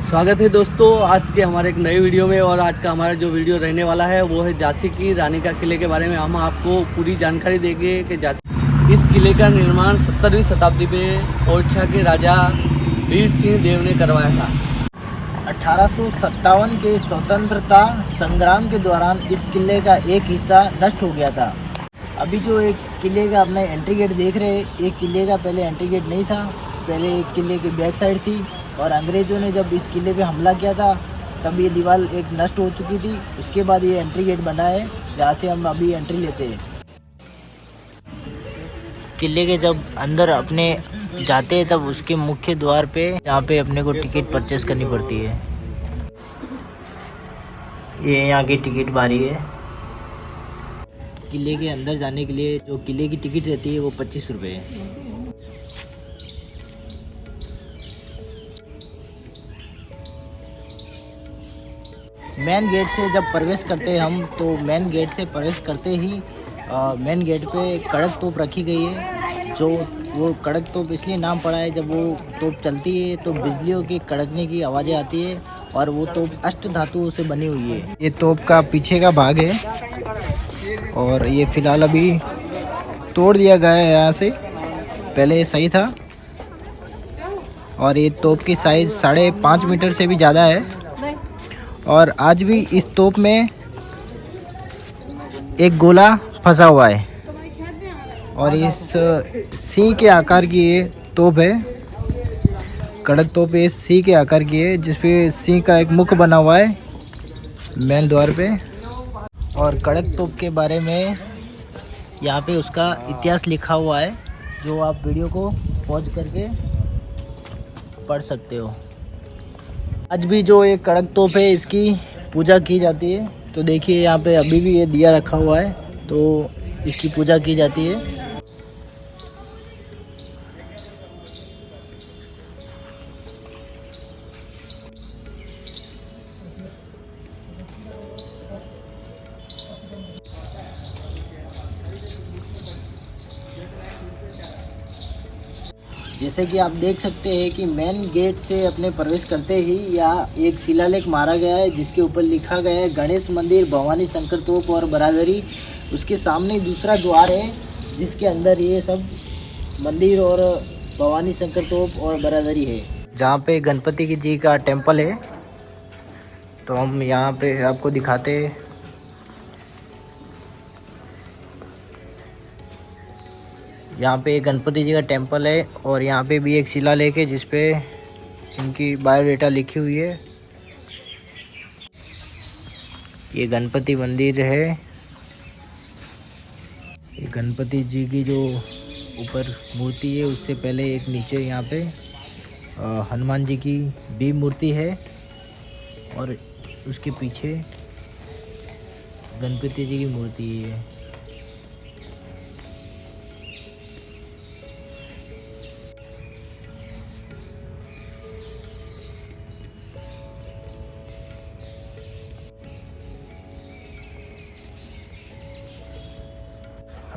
स्वागत है दोस्तों आज के हमारे एक नए वीडियो में। और आज का हमारा जो वीडियो रहने वाला है वो है झांसी की रानी का किले के बारे में। हम आपको पूरी जानकारी देंगे कि झांसी इस किले का निर्माण 17वीं शताब्दी में ओरछा के राजा वीर सिंह देव ने करवाया था। 1857 के स्वतंत्रता संग्राम के दौरान इस किले का एक हिस्सा नष्ट हो गया था। अभी जो एक किले का अपने एंट्री गेट देख रहे हैं, एक किले का पहले एंट्री गेट नहीं था, पहले एक किले की बैक साइड थी। और अंग्रेज़ों ने जब इस किले पे हमला किया था तब ये दीवार एक नष्ट हो चुकी थी। उसके बाद ये एंट्री गेट बना है जहाँ से हम अभी एंट्री लेते हैं। किले के जब अंदर अपने जाते हैं तब उसके मुख्य द्वार पे यहाँ पे अपने को टिकट परचेस करनी पड़ती है। ये यहाँ की टिकट बारी है। किले के अंदर जाने के लिए जो किले की टिकट रहती है वो 25 रुपये है। मेन गेट से जब प्रवेश करते हैं हम, तो मेन गेट से प्रवेश करते ही मेन गेट पे कड़क तोप रखी गई है। जो वो कड़क तोप इसलिए नाम पड़ा है, जब वो तोप चलती है तो बिजलियों की कड़कने की आवाज़ें आती है। और वो तोप अष्ट धातुओं से बनी हुई है। ये तोप का पीछे का भाग है और ये फ़िलहाल अभी तोड़ दिया गया है यहाँ से, पहले सही था। और ये तोप की साइज़ 5.5 मीटर से भी ज़्यादा है। और आज भी इस तोप में एक गोला फंसा हुआ है और इस सिंह के आकार की ये तोप है। कड़क तोप ये सिंह के आकार की है, जिसपे सिंह का एक मुख बना हुआ है मेन द्वार पे। और कड़क तोप के बारे में यहाँ पे उसका इतिहास लिखा हुआ है, जो आप वीडियो को पॉज करके पढ़ सकते हो। आज भी जो ये कड़क तोप है इसकी पूजा की जाती है। तो देखिए यहाँ पे अभी भी ये दिया रखा हुआ है, तो इसकी पूजा की जाती है। जैसे कि आप देख सकते हैं कि मेन गेट से अपने प्रवेश करते ही यहाँ एक शिलालेख मारा गया है, जिसके ऊपर लिखा गया है गणेश मंदिर, भवानी शंकर तोप और बरादरी। उसके सामने दूसरा द्वार है जिसके अंदर ये सब मंदिर और भवानी शंकर तोप और बरादरी है, जहाँ पे गणपति जी का टेम्पल है। तो हम यहाँ पे आपको दिखाते हैं। यहाँ पे एक गणपति जी का टेम्पल है और यहाँ पे भी एक शिलालेख है जिसपे इनकी बायोडाटा लिखी हुई है। ये गणपति मंदिर है। ये गणपति जी की जो ऊपर मूर्ति है उससे पहले एक नीचे यहाँ पे हनुमान जी की भी मूर्ति है और उसके पीछे गणपति जी की मूर्ति है।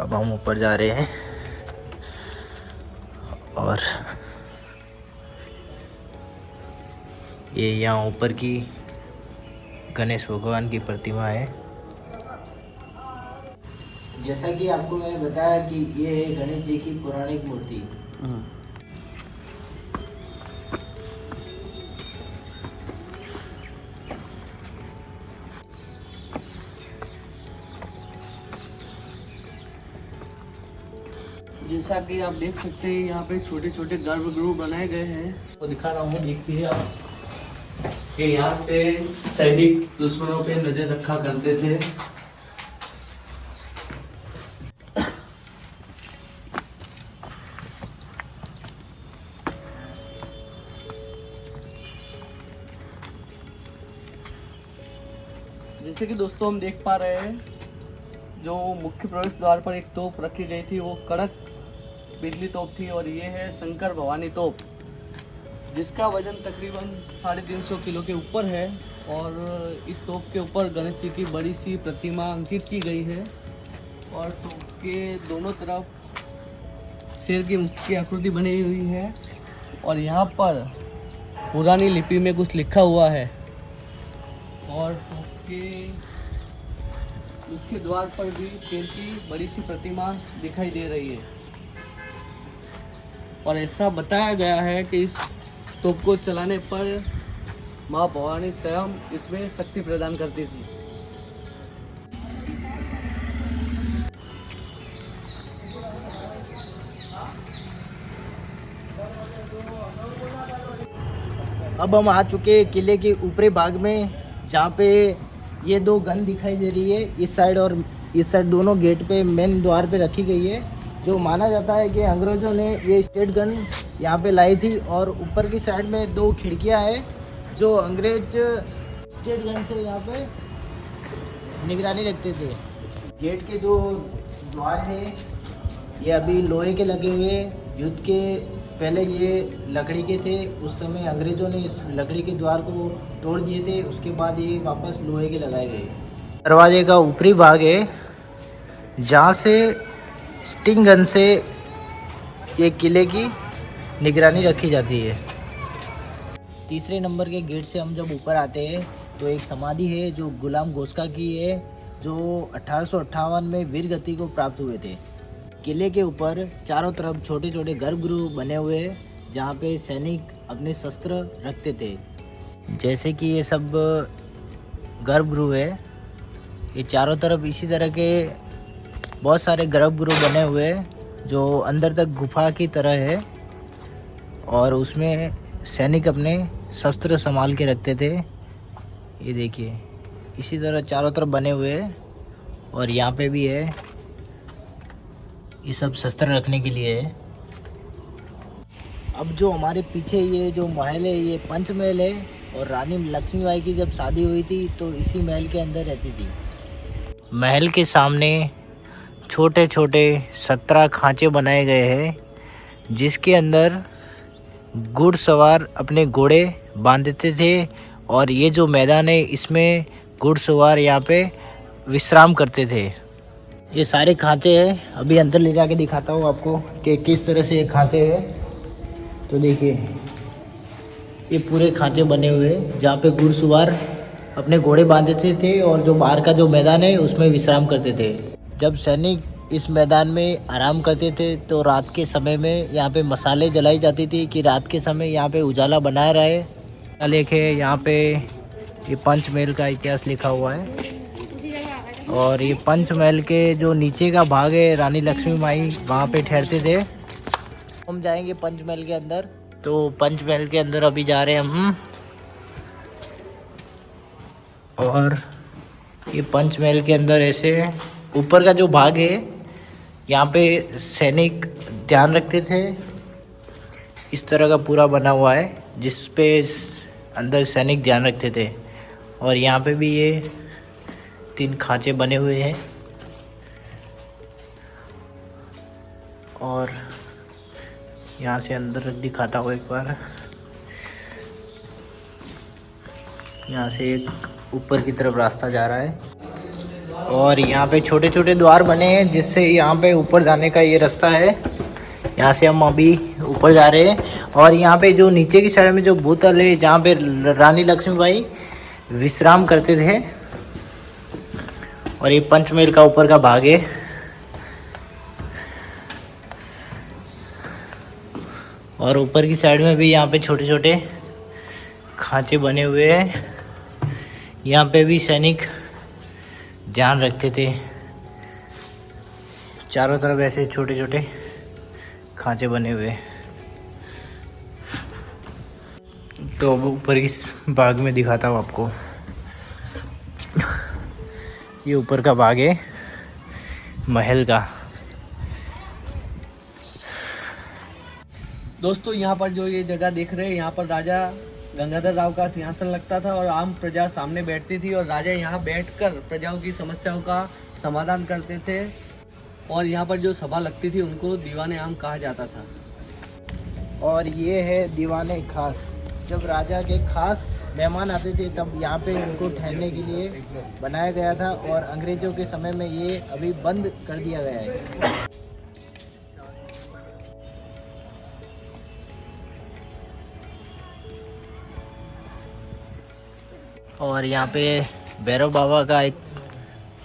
अब हम ऊपर जा रहे हैं और ये यहाँ ऊपर की गणेश भगवान की प्रतिमा है। जैसा कि आपको मैंने बताया कि ये है गणेश जी की पौराणिक मूर्ति। जैसा कि आप देख सकते हैं यहाँ पे छोटे छोटे गर्भगृह बनाए गए हैं। तो दिखा रहा हूँ, देखिए आप कि यहाँ से सैनिक दुश्मनों पे नजर रखा करते थे। जैसे कि दोस्तों हम देख पा रहे हैं, जो मुख्य प्रवेश द्वार पर एक तोप रखी गई थी वो कड़क बिजली तोप थी। और ये है शंकर भवानी तोप, जिसका वजन तकरीबन 350 किलो के ऊपर है। और इस तोप के ऊपर गणेश जी की बड़ी सी प्रतिमा अंकित की गई है। और तोप के दोनों तरफ शेर की मुख की आकृति बनी हुई है। और यहाँ पर पुरानी लिपि में कुछ लिखा हुआ है। और तोप के मुख्य द्वार पर भी शेर की बड़ी सी प्रतिमा दिखाई दे रही है और ऐसा बताया गया है कि इस तोप को चलाने पर माँ भवानी स्वयं इसमें शक्ति प्रदान करती थी। अब हम आ चुके हैं किले के ऊपरी भाग में, जहाँ पे ये दो गन दिखाई दे रही है। इस साइड और इस साइड दोनों गेट पे मेन द्वार पे रखी गई है। जो माना जाता है कि अंग्रेज़ों ने ये स्टेट गन यहाँ पे लाई थी। और ऊपर की साइड में दो खिड़कियाँ हैं जो अंग्रेज स्टेट गन से यहाँ पे निगरानी रखते थे। गेट के जो द्वार है ये अभी लोहे के लगे हुए। युद्ध के पहले ये लकड़ी के थे। उस समय अंग्रेज़ों ने इस लकड़ी के द्वार को तोड़ दिए थे। उसके बाद ये वापस लोहे के लगाए गए। दरवाजे का ऊपरी भाग है जहाँ से स्टिंग गन से ये किले की निगरानी रखी जाती है। तीसरे नंबर के गेट से हम जब ऊपर आते हैं तो एक समाधि है जो गुलाम गोस्का की है, जो 1858 में वीर गति को प्राप्त हुए थे। किले के ऊपर चारों तरफ छोटे छोटे गर्भगृह बने हुए हैं जहाँ पे सैनिक अपने शस्त्र रखते थे। जैसे कि ये सब गर्भगृह है, ये चारों तरफ इसी तरह के बहुत सारे गर्भगृह बने हुए हैं जो अंदर तक गुफा की तरह है और उसमें सैनिक अपने शस्त्र संभाल के रखते थे। ये देखिए इसी तरह चारों तरफ बने हुए हैं और यहाँ पे भी है। ये सब शस्त्र रखने के लिए है। अब जो हमारे पीछे ये जो महल है ये पंचमहल है और रानी लक्ष्मीबाई की जब शादी हुई थी तो इसी महल के अंदर रहती थी। महल के सामने छोटे छोटे 17 खांचे बनाए गए हैं जिसके अंदर घुड़सवार अपने घोड़े बांधते थे और ये जो मैदान है इसमें घुड़सवार यहाँ पे विश्राम करते थे। ये सारे खांचे हैं। अभी अंदर ले जाके दिखाता हूँ आपको कि किस तरह से ये खांचे हैं। तो देखिए ये पूरे खांचे बने हुए हैं जहाँ पे घुड़सवार अपने घोड़े बांधते थे और जो बाहर का जो मैदान है उसमें विश्राम करते थे। जब सैनिक इस मैदान में आराम करते थे तो रात के समय में यहाँ पे मसाले जलाई जाती थी कि रात के समय यहाँ पे उजाला बनाया रहे। लेखे यहाँ पे ये पंचमहल का इतिहास लिखा हुआ है और ये पंचमहल के जो नीचे का भाग है रानी लक्ष्मीबाई वहाँ पे ठहरते थे। हम जाएंगे पंचमहल के अंदर। तो पंचमहल के अंदर अभी जा रहे हैं हम। और ये पंचमहल के अंदर ऐसे ऊपर का जो भाग है यहाँ पे सैनिक ध्यान रखते थे। इस तरह का पूरा बना हुआ है जिस पे अंदर सैनिक ध्यान रखते थे। और यहाँ पे भी ये 3 खांचे बने हुए हैं और यहाँ से अंदर दिखाता हूँ एक बार। यहाँ से एक ऊपर की तरफ रास्ता जा रहा है और यहाँ पे छोटे छोटे द्वार बने हैं जिससे यहाँ पे ऊपर जाने का ये रास्ता है। यहाँ से हम अभी ऊपर जा रहे हैं और यहाँ पे जो नीचे की साइड में जो भूतल है जहाँ पे रानी लक्ष्मीबाई विश्राम करते थे। और ये पंचमहल का ऊपर का भाग है। और ऊपर की साइड में भी यहाँ पे छोटे छोटे खांचे बने हुए हैं। यहाँ पे भी सैनिक ध्यान रखते थे। चारों तरफ ऐसे छोटे छोटे खांचे बने हुए। तो अब ऊपर की भाग में दिखाता हूँ आपको। ये ऊपर का भाग है महल का। दोस्तों यहाँ पर जो ये जगह देख रहे हैं यहाँ पर राजा गंगाधर राव का सिंहासन लगता था और आम प्रजा सामने बैठती थी और राजा यहाँ बैठकर प्रजाओं की समस्याओं का समाधान करते थे। और यहाँ पर जो सभा लगती थी उनको दीवाने आम कहा जाता था। और ये है दीवाने खास। जब राजा के खास मेहमान आते थे तब यहाँ पे उनको ठहरने के लिए बनाया गया था और अंग्रेज़ों के समय में ये अभी बंद कर दिया गया है। और यहाँ पे भैरव बाबा का एक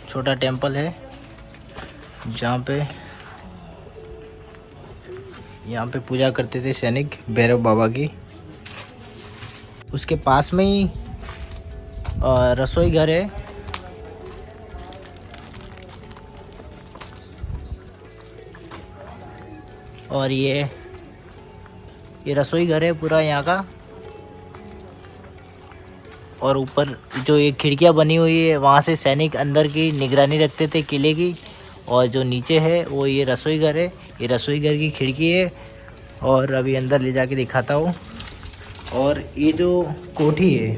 छोटा टेम्पल है, जहाँ पे यहाँ पे पूजा करते थे सैनिक भैरव बाबा की। उसके पास में ही रसोई घर है। और ये रसोई घर है पूरा यहाँ का। और ऊपर जो ये खिड़कियाँ बनी हुई है, वहाँ से सैनिक अंदर की निगरानी रखते थे किले की। और जो नीचे है वो ये रसोई घर है, ये रसोई घर की खिड़की है। और अभी अंदर ले जाके दिखाता हूँ। और ये जो कोठी है,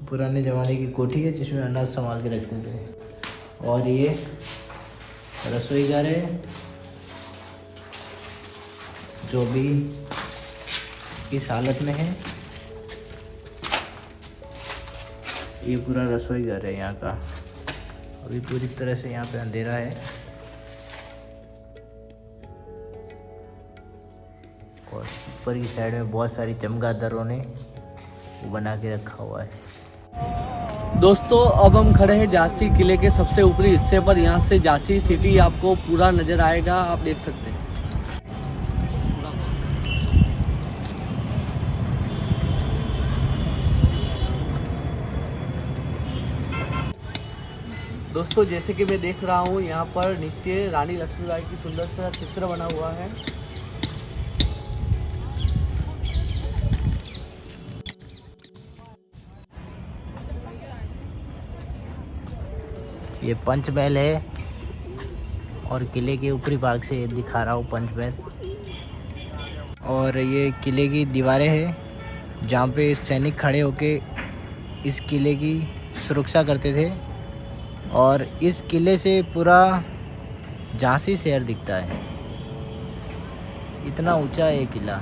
पुराने ज़माने की कोठी है जिसमें अनाज संभाल के रखते थे। और ये रसोई घर है जो भी इस हालत में है। ये पूरा रसोई घर है यहाँ का। अभी पूरी तरह से यहाँ पे अंधेरा है। और ऊपर की साइड में बहुत सारी चमगादड़ों ने वो बना के रखा हुआ है। दोस्तों अब हम खड़े हैं झांसी किले के सबसे ऊपरी हिस्से पर। यहाँ से झांसी सिटी आपको पूरा नज़र आएगा, आप देख सकते हैं। दोस्तों जैसे कि मैं देख रहा हूँ यहाँ पर नीचे रानी लक्ष्मीबाई की सुंदर सा चित्र बना हुआ है। ये पंचमहल है और किले के ऊपरी भाग से दिखा रहा हूँ पंचमहल। और ये किले की दीवारें हैं जहाँ पे सैनिक खड़े होके इस किले की सुरक्षा करते थे। और इस किले से पूरा झांसी शहर दिखता है, इतना ऊंचा है ये किला।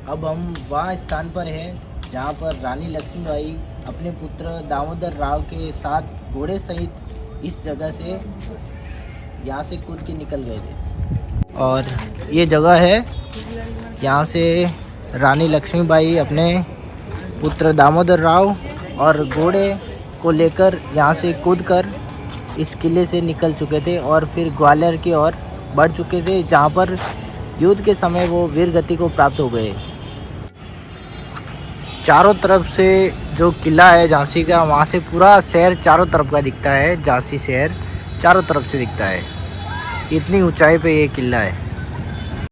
अब हम वहाँ स्थान पर हैं जहाँ पर रानी लक्ष्मीबाई अपने पुत्र दामोदर राव के साथ घोड़े सहित इस जगह से यहाँ से कूद के निकल गए थे। और ये जगह है यहाँ से रानी लक्ष्मीबाई अपने पुत्र दामोदर राव और घोड़े को लेकर यहाँ से कूदकर इस किले से निकल चुके थे और फिर ग्वालियर की ओर बढ़ चुके थे, जहाँ पर युद्ध के समय वो वीर गति को प्राप्त हो गए। चारों तरफ से जो किला है झांसी का, वहाँ से पूरा शहर चारों तरफ का दिखता है। झांसी शहर चारों तरफ से दिखता है, इतनी ऊंचाई पे ये किला है।